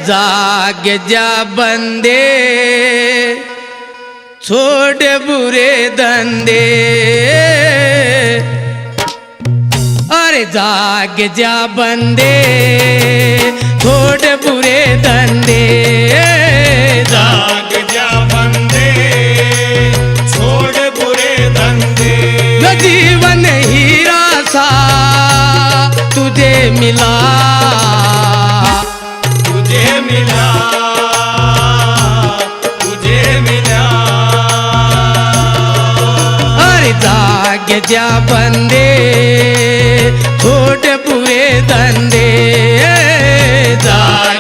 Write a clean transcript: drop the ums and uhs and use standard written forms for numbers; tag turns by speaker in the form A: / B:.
A: जाग जा बंदे छोड़ बुरे धंधे, अरे जाग जा बंदे छोड़ बुरे धंधे,
B: जाग जा बंदे छोड़ बुरे धंधे।
A: जो जीवन हीरा सा तुझे मिला,
B: तुझे मिला, तुझे मिला।
A: अरे जाग जा बंदे छोड़ बुरे धंधे, जाग